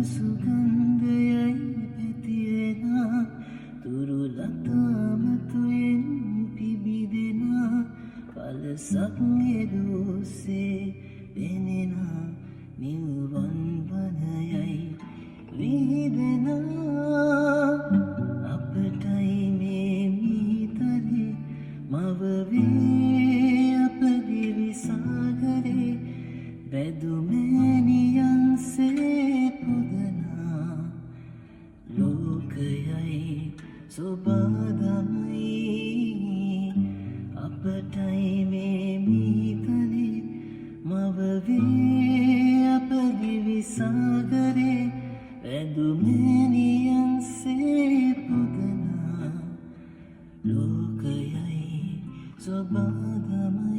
සුගන්ධයයි පැතිරෙනා තුරුලතාමතුයෙන් පිබිදෙනා පලසක් හෙදුසේ පෙනෙනා නිවුවන් වනයයි විහිදෙනා අපටයි මේ මීතරේ මවවේ අපගේ විසාගරේ වැදුමෑනියන්සේ පුදනා ලෝකයයි සොබාදමයි අපටයි මේ මීතරේ මවවේ අපගේ විසාගරේ වැදුමෑනියන්සේ පුදනා ලෝකයයි සොබාදමයි